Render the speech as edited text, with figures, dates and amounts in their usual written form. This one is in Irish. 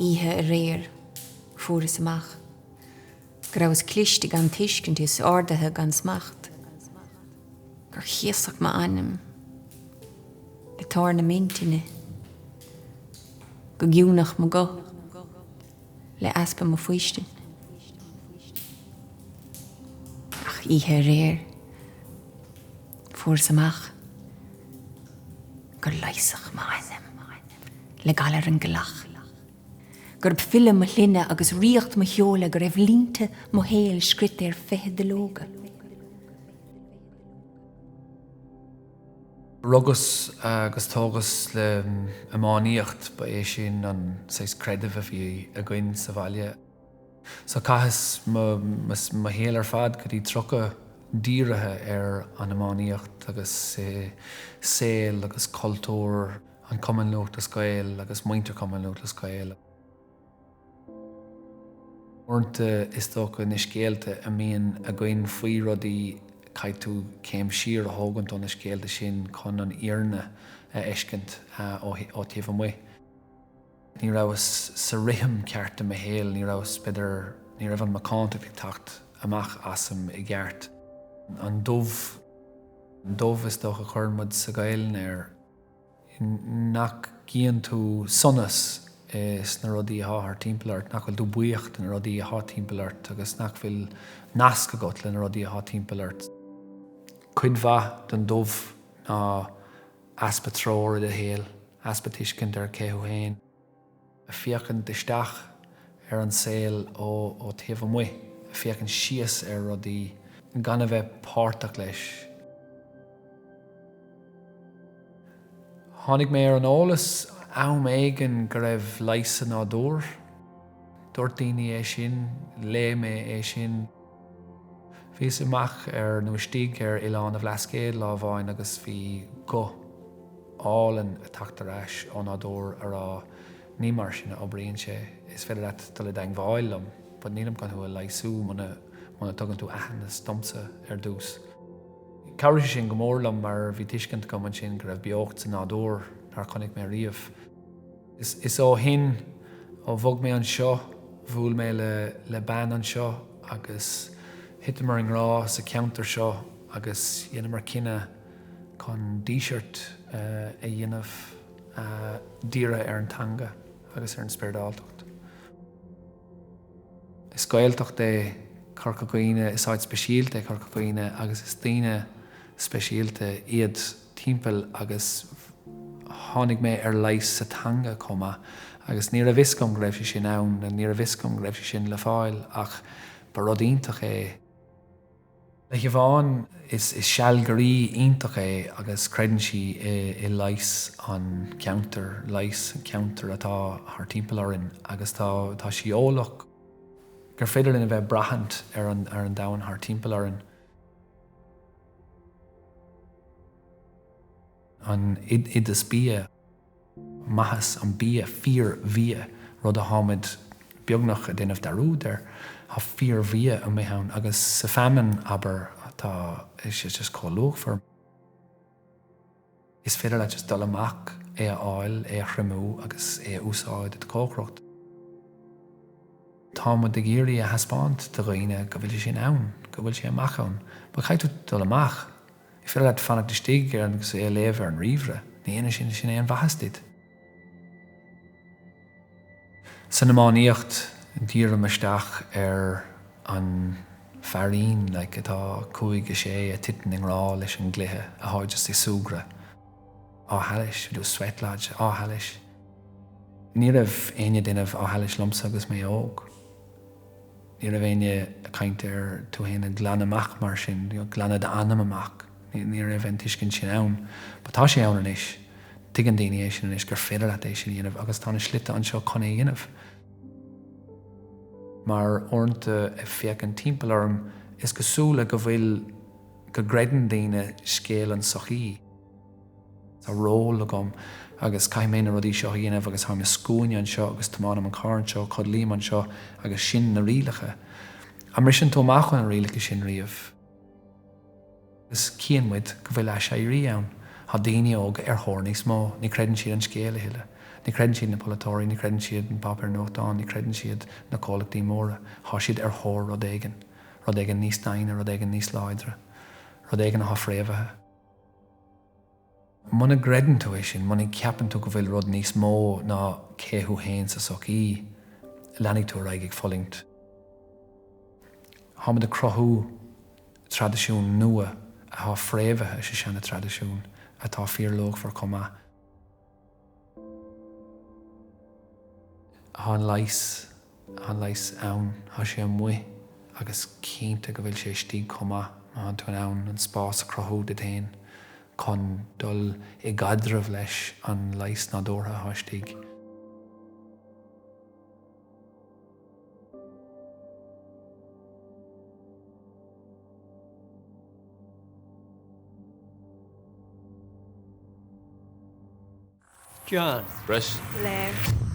Ihe a réir, furas amach. Graus cliste gan tischkent is ordathe gan smacht. Gur chiesach ma ainm. Le tarna mintine. Go giúnach ma go. Le aspa ma fuistin. Ach, ihe a réir. Furas amach. Gur leisach ma ainm. Le galar an Gaelach. Gur bfile ma linne agus riocht ma heola gur líinte mo héal scrit fehe de loga. Rugus agus tógus le amáníocht ba é sin an seis credibh a bhí a gcuin sa bhaile. So caithas ma héal ar fad go dtí trocha díirithe an amáníocht agus saol agus cultúr an cumann lucht a Scail agus muintir cumann lucht a Scail. Ornta is tócha na scéalta a míon a gcuin faoi rudaí caiith tú céim siar a thógant ó na scéalta sin chun an iarna a eiscint ó taobh muid. Ní raibh sa rithim cearta a héal, ní raibh an macánta ag tacht amach asam i gceart. An dómh is tócha chuirmid sa Gael nach gíonn tú sonas is na rudaí a thar timpealart, nach bhfuil tú buíocht na rudaí a thar timpealart agus nach bhfuil nasc agat le na rudaí a thar timpealart. Cuid bha den dómh ná aspa tróir a héal, aspa tuiscint ar céthú féin. A fiachan isteach an saol ó taobh muid, a fiachan síos rudaí gan a bheith páirteach leis. Tháinig mé an ólas am éigean go raibh leisa ná dúr. Dúirt daoine é sin, lé mé é sin. Bhís amach nuaistigh Oileán a bhleascéad lámháin agus bhí go álan a tachtar ais ó ná dúr ará ní mar sin ó bríonn sé. Is féidir leat do le daing bháilm, bud nílam gan thuail leisú muna tugann tú aithne stomsa dús. Cabhraigh sin go mórlam mar bhí tuiscint go an sin go raibh beocht sa ná dúr nar chunig mé riamh. Is ó hin ó bhog mé an seo, bhúil mé le ban an seo agus hitte mar an rá sa counter seo agus dhéanamh mar cinenne chun Díseart a dhéanamh díre ar an tanga agus ar an spéirdáltacht. Is Gaeltacht é carcaigh is áid speisialta carcaigh agus is daoine speisialta iad timpeall agus tháinig mé ar leis sa tanga comma agus ní a bhiscom go raibh sé sin ann na ní a bhiscom go raibh sé sin le fáil ach ba rud iontach é. Le Siobhán is sealgarí iontach é agus creideann si i leis an counter, leis an counter atá th timpeall orin agus tá sí ólach gur féidir lena bheith brahant ar an domhan th timpeall orin. An id is bia, mahas an bia, fear via, rud a hámid beagnach a déanamh darúd ha fear via a méhan agus sa femin aber tá is just cóluch for. Is féidir le just dul amach é a áil, é a chrimú agus é úsáid a cócrocht. Tá mud de géirí a haspáint de roiine go bhfuil sin ann, go bhfuil sé amach ann, ba chaith tú dul amach. I féidir le fannach de stig agus é léamh ar an riomhre, ní aine sin é an bhahastid. San amáníocht dír amaisteach ar an faoin le atá cúig sé a titan in rá leis an gluthe a háid just i súgra. Áthailis, bhí sweatláid áthailis. Ní raibh aine duineh áthailis lomsa agus mé óg. Ní raibh aine a caint ar tú héana glan amach mar sin, glan ad anam amach. Ní raibh an tuiscint sin ann. Ba tá sé ann inis, tuigeann daoine é sin inis gur féidir leat é sin dhéanamh agus tána slite an seo chuna dhéanamh. Mar ornta a fiach an timpeall orm is go súla go bhfuil go greidan daoine scéal an sochaí. Tá ról agam agus caiimé na rudí seo dhéanamh agus tháinig scúine an seo agus tománam an cáin seo, codlíam an seo agus sin na rialacha. A mar sin tómach an rialacha sin riamh. Is cíanmuid go bhfuil leis éirí ann, há daoine óg ar thór níos mó, ní creidann siad an scéal a hiile. Ní credan siad na polatóirí, ní credan siad na papar nóchtán, ní credan siad na cólachtaí móra. Tá siad ar thóir rud éigean. Rud éigean níos daine, rud éigean níos láidre, rud éigean a thofréomhathe. Muna gredan tú é sin, muna ceapan tú go bhfuil rud níos mó ná céthú héin sa sochaí, leannaigh tú raig ag folingt. Tá muid a crothú tradiisiún nua a thofréomhathe sa seanna tradiisiún atá fíorlóg for comá. Tá an leis ann, tá sé an muid agus cínta go bhfuil sé stíg comá má tú an ann an spás a crothú de tain chun dul i gadrabh leis an leis nádúrtha tá stíg. John. Breis. Léir.